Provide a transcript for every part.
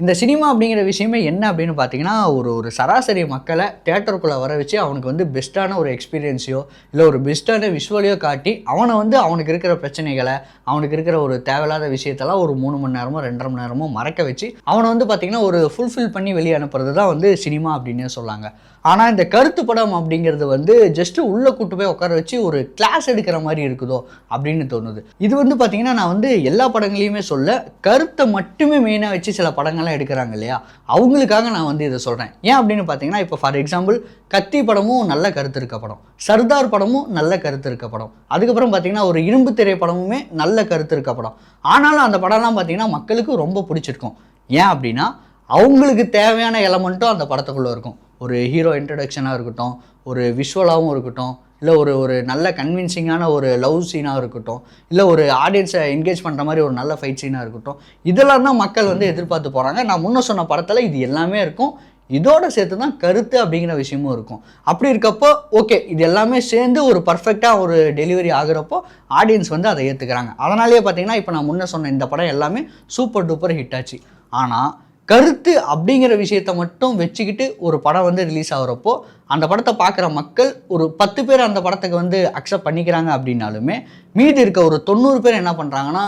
இந்த சினிமா அப்படிங்கிற விஷயமே என்ன அப்படின்னு பார்த்தீங்கன்னா, ஒரு சராசரி மக்களை தியேட்டருக்குள்ளே வர வச்சு அவனுக்கு வந்து பெஸ்ட்டான ஒரு எக்ஸ்பீரியன்ஸையோ இல்லை ஒரு பெஸ்ட்டான விஷுவலையோ காட்டி அவனை வந்து அவனுக்கு இருக்கிற பிரச்சனைகளை, அவனுக்கு இருக்கிற ஒரு தேவையில்லாத விஷயத்தெல்லாம் ஒரு 3 மணி நேரமோ 2.5 மணி நேரமோ மறக்க வச்சு அவனை வந்து பார்த்தீங்கன்னா ஒரு ஃபுல்ஃபில் பண்ணி வெளியே அனுப்புறது தான் வந்து சினிமா அப்படின்னே சொல்லாங்க. ஆனால் இந்த கருத்து படம் அப்படிங்கிறது வந்து ஜஸ்ட்டு உள்ளே கூட்டு போய் உட்கார வச்சு ஒரு கிளாஸ் எடுக்கிற மாதிரி இருக்குதோ அப்படின்னு தோணுது. இது வந்து பார்த்தீங்கன்னா நான் வந்து எல்லா படங்களையுமே சொல்ல, கருத்தை மட்டுமே மெயினாக வச்சு சில படங்கள்லாம் எடுக்கிறாங்க இல்லையா, அவங்களுக்காக நான் வந்து இதை சொல்கிறேன். ஏன் அப்படின்னு பார்த்தீங்கன்னா, இப்போ ஃபார் எக்ஸாம்பிள் கத்தி படமும் நல்ல கருத்து இருக்க படம், சர்தார் படமும் நல்ல கருத்து இருக்க படம், அதுக்கப்புறம் பார்த்தீங்கன்னா ஒரு இரும்பு திரை படமுமே நல்ல கருத்து இருக்க படம். ஆனாலும் அந்த படம்லாம் பார்த்தீங்கன்னா மக்களுக்கு ரொம்ப பிடிச்சிருக்கும். ஏன் அப்படின்னா அவங்களுக்கு தேவையான எலமெண்ட்டும் அந்த படத்துக்குள்ளே இருக்கும். ஒரு ஹீரோ இன்ட்ரடக்ஷனாக இருக்கட்டும், ஒரு விஷுவலாகவும் இருக்கட்டும், இல்லை ஒரு நல்ல கன்வின்சிங்கான ஒரு லவ் சீனாக இருக்கட்டும், இல்லை ஒரு ஆடியன்ஸை என்கேஜ் பண்ணுற மாதிரி ஒரு நல்ல ஃபைட் சீனாக இருக்கட்டும், இதெல்லாம் தான் மக்கள் வந்து எதிர்பார்த்து போகிறாங்க. நான் முன்ன சொன்ன படத்தில் இது எல்லாமே இருக்கும். இதோட சேர்த்து தான் கருத்து அப்படிங்கிற விஷயமும் இருக்கும். அப்படி இருக்கப்போ ஓகே, இது எல்லாமே சேர்ந்து ஒரு பர்ஃபெக்டாக ஒரு டெலிவரி ஆகுறப்போ ஆடியன்ஸ் வந்து அதை ஏற்றுக்கிறாங்க. அதனாலேயே பார்த்தீங்கன்னா இப்போ நான் முன்ன சொன்ன இந்த படம் எல்லாமே சூப்பர் டூப்பர் ஹிட் ஆச்சு. ஆனால் கருத்து அப்படிங்கிற விஷயத்தை மட்டும் வச்சுக்கிட்டு ஒரு படம் வந்து ரிலீஸ் ஆகிறப்போ அந்த படத்தை பார்க்குற மக்கள் ஒரு 10 பேர் அந்த படத்துக்கு வந்து அக்செப்ட் பண்ணிக்கிறாங்க அப்படின்னாலுமே, மீதி இருக்க ஒரு 90 பேர் என்ன பண்ணுறாங்கன்னா,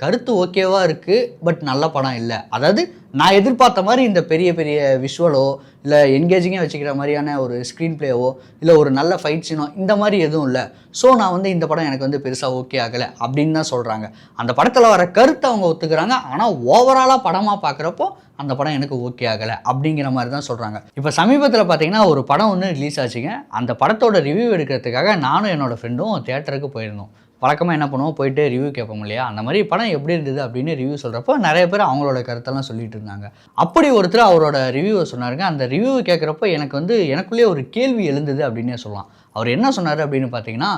கருத்து ஓகேவாக இருக்குது பட் நல்ல படம் இல்லை, அதாவது நான் எதிர்பார்த்த மாதிரி இந்த பெரிய பெரிய விஷுவலோ இல்லை என்கேஜிங்காக வச்சுக்கிற மாதிரியான ஒரு ஸ்க்ரீன் பிளேவோ இல்லை ஒரு நல்ல ஃபைட் சீனோ இந்த மாதிரி எதுவும் இல்லை, ஸோ நான் வந்து இந்த படம் எனக்கு வந்து பெருசாக ஓகே ஆகலை அப்படின்னு தான் சொல்கிறாங்க. அந்த படத்தில் வர கருத்தை அவங்க ஒத்துக்கிறாங்க, ஆனால் ஓவராலாக படமாக பார்க்குறப்போ அந்த படம் எனக்கு ஓகே ஆகலை அப்படிங்கிற மாதிரி தான் சொல்கிறாங்க. இப்போ சமீபத்தில் பார்த்தீங்கன்னா ஒரு படம் ஒன்று ரிலீஸ் ஆச்சுங்க. அந்த படத்தோட ரிவ்யூ எடுக்கிறதுக்காக நானும் என்னோடய ஃப்ரெண்டும் தியேட்டருக்கு போயிருந்தோம். வழக்கமாக என்ன பண்ணுவோம், போயிட்டு ரிவ்யூ கேட்போம் இல்லையா, அந்த மாதிரி படம் எப்படி இருந்தது அப்படின்னு ரிவ்யூ சொல்கிறப்போ நிறைய பேர் அவங்களோட கருத்தெல்லாம் சொல்லிட்டு இருந்தாங்க. அப்படி ஒருத்தர் அவரோட ரிவ்யூவை சொன்னாருங்க. அந்த ரிவ்யூவை கேட்குறப்போ எனக்கு வந்து எனக்குள்ளேயே ஒரு கேள்வி எழுந்தது அப்படின்னே சொல்லலாம். அவர் என்ன சொன்னார் அப்படின்னு பார்த்தீங்கன்னா,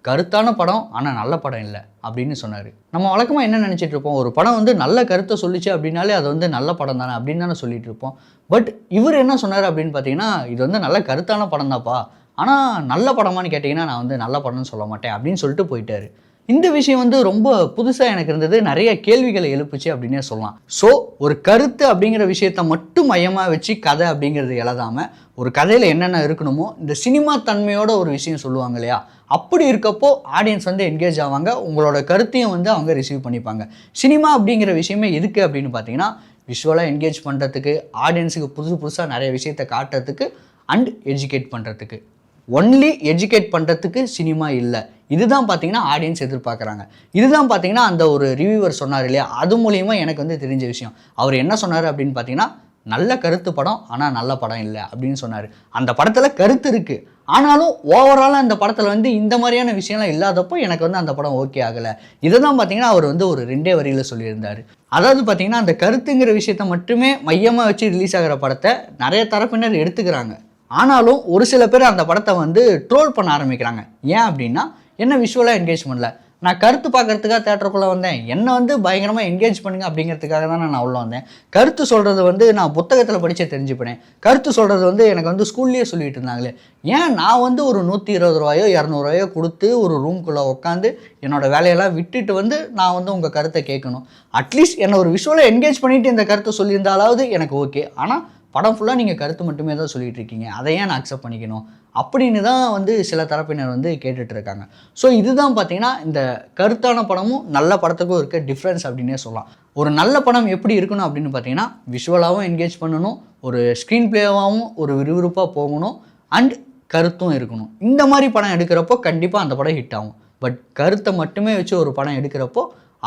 கருத்தான படம் ஆனால் நல்ல படம் இல்லை அப்படின்னு சொன்னார். நம்ம வழக்கமாக என்ன நினச்சிட்டு இருப்போம், ஒரு படம் வந்து நல்ல கருத்தை சொல்லிச்சு அப்படின்னாலே அது வந்து நல்ல படம் தானே அப்படின்னு தானே சொல்லிட்டு இருப்போம். பட் இவர் என்ன சொன்னார் அப்படின்னு பார்த்தீங்கன்னா, இது வந்து நல்ல கருத்தான படம் தான்ப்பா, ஆனால் நல்ல படமானு கேட்டிங்கன்னா நான் வந்து நல்ல படம்னு சொல்ல மாட்டேன் அப்படின்னு சொல்லிட்டு போயிட்டார். இந்த விஷயம் வந்து ரொம்ப புதுசாக எனக்கு இருந்தது, நிறைய கேள்விகளை எழுப்புச்சு அப்படின்னே சொல்லலாம். ஸோ ஒரு கருத்து அப்படிங்கிற விஷயத்த மட்டும் மையமாக வச்சு கதை அப்படிங்கிறது எழுதாமல், ஒரு கதையில் என்னென்ன இருக்கணுமோ இந்த சினிமா தன்மையோட ஒரு விஷயம் சொல்லுவாங்க இல்லையா, அப்படி இருக்கப்போ ஆடியன்ஸ் வந்து என்கேஜ் ஆவாங்க, உங்களோட கருத்தையும் வந்து அவங்க ரிசீவ் பண்ணிப்பாங்க. சினிமா அப்படிங்கிற விஷயமே எதுக்கு அப்படின்னு பார்த்தீங்கன்னா, விஷுவலாக என்கேஜ் பண்ணுறதுக்கு, ஆடியன்ஸுக்கு புதுசாக நிறைய விஷயத்தை காட்டுறதுக்கு அண்ட் எஜுகேட் பண்ணுறதுக்கு. ஒன்லி எஜுகேட் பண்ணுறதுக்கு சினிமா இல்லை, இதுதான் பார்த்தீங்கன்னா ஆடியன்ஸ் எதிர்பார்க்குறாங்க. இதுதான் பார்த்தீங்கன்னா அந்த ஒரு ரிவ்யூவர் சொன்னார் இல்லையா, அது மூலிமா எனக்கு வந்து தெரிஞ்ச விஷயம். அவர் என்ன சொன்னார் அப்படின்னு பார்த்தீங்கன்னா, நல்ல கருத்து படம் ஆனால் நல்ல படம் இல்லை அப்படின்னு சொன்னார். அந்த படத்தில் கருத்து இருக்குது, ஆனாலும் ஓவராலாக அந்த படத்தில் வந்து இந்த மாதிரியான விஷயம்லாம் இல்லாதப்போ எனக்கு வந்து அந்த படம் ஓகே ஆகலை. இதை தான் பார்த்தீங்கன்னா அவர் வந்து ஒரு 2 வரியில் சொல்லியிருந்தார். அதாவது பார்த்தீங்கன்னா அந்த கருத்துங்கிற விஷயத்தை மட்டுமே மையமாக வச்சு ரிலீஸ் ஆகிற படத்தை நிறைய தரப்பினர் எடுத்துக்கிறாங்க. ஆனாலும் ஒரு சில பேர் அந்த படத்தை வந்து ட்ரோல் பண்ண ஆரம்பிக்கிறாங்க. ஏன் அப்படின்னா, என்ன விஷுவலாக என்கேஜ் பண்ணல, நான் கருத்து பார்க்கறதுக்காக தேட்டருக்குள்ளே வந்தேன், என்னை வந்து பயங்கரமாக என்கேஜ் பண்ணுங்க அப்படிங்கிறதுக்காக தான் நான் உள்ள வந்தேன். கருத்து சொல்கிறது வந்து நான் புத்தகத்தில் படித்து தெரிஞ்சுப்பேன், கருத்து சொல்கிறது வந்து எனக்கு வந்து ஸ்கூல்லேயே சொல்லிட்டு இருந்தாங்களே, ஏன் நான் வந்து ஒரு 120 ரூபாயோ 200 ரூபாயோ கொடுத்து ஒரு ரூம்குள்ளே உட்காந்து என்னோடய வேலையெல்லாம் விட்டுட்டு வந்து நான் வந்து உங்கள் கருத்தை கேட்கணும். அட்லீஸ்ட் என்னை ஒரு விஷுவலாக என்கேஜ் பண்ணிவிட்டு இந்த கருத்தை சொல்லியிருந்தாலாவது எனக்கு ஓகே. ஆனால் படம் ஃபுல்லாக நீங்கள் கருத்து மட்டுமே தான் சொல்லிகிட்டு இருக்கீங்க, அதை ஏன் நான் அக்செப்ட் பண்ணிக்கணும் அப்படின்னு தான் வந்து சில தரப்பினர் வந்து கேட்டுட்டு இருக்காங்க. ஸோ இதுதான் பார்த்தீங்கன்னா இந்த கருத்தான படமும் நல்ல படத்துக்கும் இருக்க டிஃப்ரென்ஸ் அப்படின்னே சொல்லலாம். ஒரு நல்ல படம் எப்படி இருக்கணும் அப்படின்னு பார்த்தீங்கன்னா, விஷுவலாகவும் என்கேஜ் பண்ணணும், ஒரு ஸ்க்ரீன் பிளேவாகவும் ஒரு விறுவிறுப்பாக போகணும், அண்ட் கருத்தும் இருக்கணும். இந்த மாதிரி படம் எடுக்கிறப்போ கண்டிப்பாக அந்த படம் ஹிட் ஆகும். பட் கருத்தை மட்டுமே வச்சு ஒரு படம் எடுக்கிறப்போ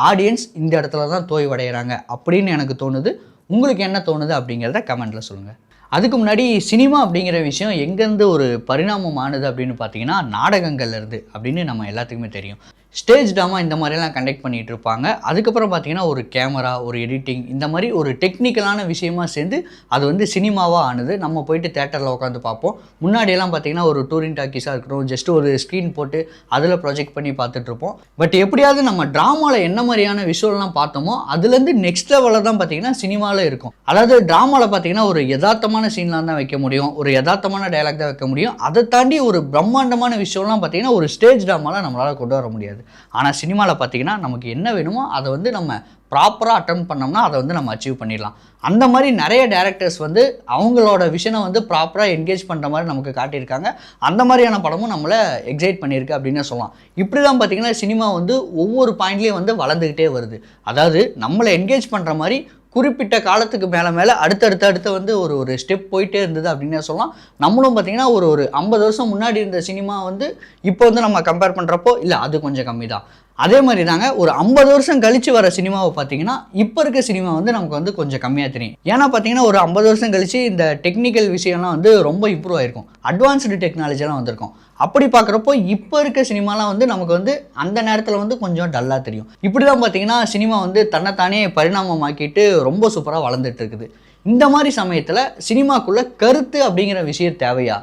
ஆடியன்ஸ் இந்த இடத்துல தான் தோய்வடைகிறாங்க அப்படின்னு எனக்கு தோணுது. உங்களுக்கு என்ன தோணுது அப்படிங்கிறத கமெண்ட்டில் சொல்லுங்கள். அதுக்கு முன்னாடி சினிமா அப்படிங்கிற விஷயம் எங்கேருந்து ஒரு பரிணாமம் ஆனது அப்படின்னு பார்த்தீங்கன்னா, நாடகங்கள்லேருந்து அப்படின்னு நம்ம எல்லாத்துக்குமே தெரியும். ஸ்டேஜ் ட்ராமா இந்த மாதிரிலாம் கண்டக்ட் பண்ணிகிட்டு இருப்பாங்க. அதுக்கப்புறம் பார்த்தீங்கன்னா ஒரு கேமரா, ஒரு எடிட்டிங், இந்த மாதிரி ஒரு டெக்னிக்கலான விஷயமா சேர்ந்து அது வந்து சினிமாவாக ஆனது. நம்ம போயிட்டு தேட்டரில் உட்காந்து பார்ப்போம். முன்னாடியெல்லாம் பார்த்தீங்கன்னா ஒரு டூரிங் டாக்கீஸாக இருக்கட்டும், ஜஸ்ட் ஒரு ஸ்க்ரீன் போட்டு அதில் ப்ரொஜெக்ட் பண்ணி பார்த்துட்ருப்போம். பட் எப்படியாவது நம்ம ட்ராமாவில் என்ன மாதிரியான விஷுவல்லாம் பார்த்தோமோ அதுலேருந்து நெக்ஸ்ட் லெவலில் தான் பார்த்தீங்கன்னா சினிமாவில் இருக்கும். அதாவது ட்ராமாவில் பார்த்தீங்கன்னா ஒரு யதார்த்தமான சீன்லாம் தான் வைக்க முடியும், ஒரு யதார்த்தமான டைலாக் தான் வைக்க முடியும். அதை தாண்டி ஒரு பிரம்மாண்டமான விஷயம்லாம் பார்த்தீங்கன்னா ஒரு ஸ்டேஜ் ட்ராமாவில் நம்மளால் கொண்டு வர முடியாது. ஆனால் சினிமாவில் பார்த்தீங்கன்னா நமக்கு என்ன வேணுமோ அதை வந்து நம்ம ப்ராப்பராக அட்டன் பண்ணோம்னா அதை வந்து நம்ம அச்சீவ் பண்ணிடலாம். அந்த மாதிரி நிறைய டேரக்டர்ஸ் வந்து அவங்களோட விஷனை வந்து ப்ராப்பராக என்கேஜ் பண்ணுற மாதிரி நமக்கு காட்டியிருக்காங்க. அந்த மாதிரியான படமும் நம்மளை எக்ஸைட் பண்ணியிருக்கு அப்படின்னு சொல்லலாம். இப்படி தான் பார்த்தீங்கன்னா சினிமா வந்து ஒவ்வொரு பாயிண்ட்லேயும் வந்து வளர்ந்துக்கிட்டே வருது. அதாவது நம்மளை என்கேஜ் பண்ணுற மாதிரி குறிப்பிட்ட காலத்துக்கு மேலே அடுத்தடுத்து வந்து ஒரு ஸ்டெப் போயிட்டே இருந்தது அப்படின்னே சொல்லலாம். நம்மளும் பார்த்தீங்கன்னா ஒரு 50 வருஷம் முன்னாடி இருந்த சினிமா வந்து இப்போ வந்து நம்ம கம்பேர் பண்ணுறப்போ இல்லை அது கொஞ்சம் கம்மி தான். அதே மாதிரி தாங்க ஒரு 50 வருஷம் கழித்து வர சினிமாவை பார்த்தீங்கன்னா இப்போ இருக்க சினிமா வந்து நமக்கு வந்து கொஞ்சம் கம்மியாக தெரியும். ஏன்னா பார்த்தீங்கன்னா ஒரு 50 வருஷம் கழித்து இந்த டெக்னிக்கல் விஷயம்லாம் வந்து ரொம்ப இம்ப்ரூவ் ஆகிருக்கும், அட்வான்ஸ்டு டெக்னாலஜிலாம் வந்திருக்கும். அப்படி பார்க்குறப்போ இப்போ இருக்க சினிமாலாம் வந்து நமக்கு வந்து அந்த நேரத்தில் வந்து கொஞ்சம் டல்லாக தெரியும். இப்படி தான் பார்த்தீங்கன்னா சினிமா வந்து தன்னைத்தானே பரிணாமமாக்கிட்டு ரொம்ப சூப்பராக வளர்ந்துட்டு இருக்குது. இந்த மாதிரி சமயத்தில் சினிமாக்குள்ளே கருத்து அப்படிங்கிற விஷயம் தேவையா?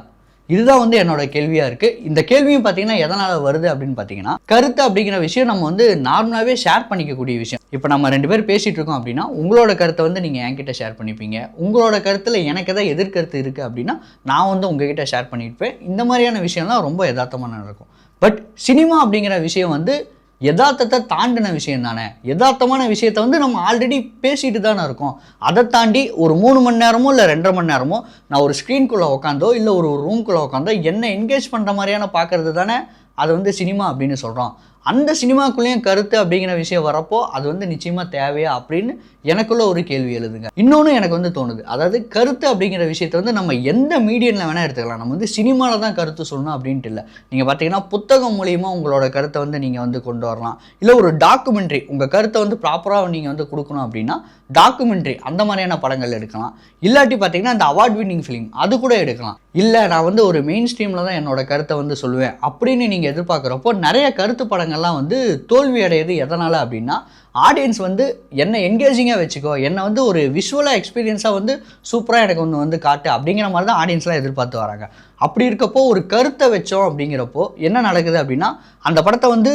இதுதான் வந்து என்னோட கேள்வியாக இருக்குது. இந்த கேள்வியும் பார்த்தீங்கன்னா எதனால் வருது அப்படின்னு பார்த்தீங்கன்னா, கருத்து அப்படிங்கிற விஷயம் நம்ம வந்து நார்மலாகவே ஷேர் பண்ணிக்கக்கூடிய விஷயம். இப்போ நம்ம 2 பேர் பேசிகிட்டு இருக்கோம் அப்படின்னா உங்களோட கருத்தை வந்து நீங்கள் என்கிட்ட ஷேர் பண்ணிப்பீங்க. உங்களோட கருத்தில் எனக்கு எதாவது எதிர்கருத்து இருக்குது அப்படின்னா நான் வந்து உங்ககிட்ட ஷேர் பண்ணியிருப்பேன். இந்த மாதிரியான விஷயம்லாம் ரொம்ப யதார்த்தமாக நடக்கும். பட் சினிமா அப்படிங்கிற விஷயம் வந்து யதார்த்தத்தை தாண்டின விஷயம் தானே. யதார்த்தமான விஷயத்தை வந்து நம்ம ஆல்ரெடி பேசிட்டு தானே இருக்கோம். அதை தாண்டி ஒரு 3 மணி நேரமோ இல்லை 2.5 மணி நேரமோ நான் ஒரு ஸ்க்ரீன்குள்ளே உட்காந்தோ இல்லை ஒரு ரூம்குள்ளே உட்காந்தோ என்ன என்கேஜ் பண்ணுற மாதிரியான பார்க்குறது தானே அது வந்து சினிமா அப்படின்னு சொல்கிறோம். அந்த சினிமாக்குள்ளேயும் கருத்து அப்படிங்கிற விஷயம் வரப்போ அது வந்து நிச்சயமாக தேவையா அப்படின்னு எனக்குள்ள ஒரு கேள்வி எழுதுங்க. இன்னொன்று எனக்கு வந்து தோணுது, அதாவது கருத்து அப்படிங்கிற விஷயத்தை வந்து நம்ம எந்த மீடியமில் வேணால் எடுத்துக்கலாம். நம்ம வந்து சினிமாவில் தான் கருத்து சொல்லணும் அப்படின்ட்டு இல்லை. நீங்கள் பார்த்தீங்கன்னா புத்தகம் மூலிமா உங்களோட கருத்தை வந்து நீங்கள் வந்து கொண்டு வரலாம். இல்லை ஒரு டாக்குமெண்ட்ரி உங்கள் கருத்தை வந்து ப்ராப்பராக நீங்கள் வந்து கொடுக்கணும் அப்படின்னா டாக்குமெண்ட்ரி அந்த மாதிரியான படங்கள் எடுக்கலாம். இல்லாட்டி பார்த்தீங்கன்னா இந்த அவார்ட் வின்னிங் ஃபிலிம் அது கூட எடுக்கலாம். இல்லை நான் வந்து ஒரு மெயின் ஸ்ட்ரீமில் தான் என்னோட கருத்தை வந்து சொல்லுவேன் அப்படின்னு நீங்கள் எதிர்பார்க்குறப்போ நிறைய கருத்து படங்கள்லாம் வந்து தோல்வி அடையுது. எதனால் அப்படின்னா ஆடியன்ஸ் வந்து என்னை என்கேஜிங்காக வச்சுக்கோ, என்னை வந்து ஒரு விஷுவலாக எக்ஸ்பீரியன்ஸாக வந்து சூப்பராக எனக்கு ஒன்று வந்து காட்டு அப்படிங்கிற மாதிரி தான் ஆடியன்ஸ்லாம் எதிர்பார்த்து வராங்க. அப்படி இருக்கப்போ ஒரு கருத்தை வச்சோம் அப்படிங்கிறப்போ என்ன நடக்குது அப்படின்னா அந்த படத்தை வந்து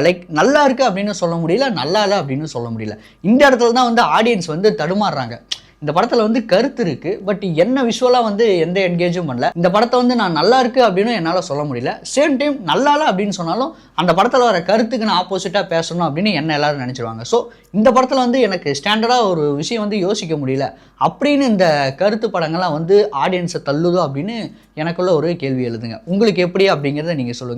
லைக் நல்லா இருக்குது அப்படின்னு சொல்ல முடியல, நல்லா இல்லை அப்படின்னு சொல்ல முடியல. இந்த இடத்துல தான் வந்து ஆடியன்ஸ் வந்து தடுமாறுறாங்க. இந்த படத்தில் வந்து கருத்து இருக்குது, பட் என்ன விஷுவலாக வந்து எந்த என்கேஜும் பண்ணல. இந்த படத்தை வந்து நான் நல்லா இருக்குது அப்படின்னு என்னால் சொல்ல முடியல. சேம் டைம் நல்லா இல்லை அப்படின்னு சொன்னாலும் அந்த படத்தில் வர கருத்துக்கு நான் ஆப்போசிட்டாக பேசணும் அப்படின்னு என்ன எல்லாரும் நினச்சிடுவாங்க. ஸோ இந்த படத்தில் வந்து எனக்கு ஸ்டாண்டர்டாக ஒரு விஷயம் வந்து யோசிக்க முடியல அப்படின்னு இந்த கருத்து படங்கள்லாம் வந்து ஆடியன்ஸை தள்ளுதோ அப்படின்னு எனக்குள்ள ஒரு கேள்வி எழுதுங்க. உங்களுக்கு எப்படி அப்படிங்கிறத நீங்கள் சொல்லுங்கள்.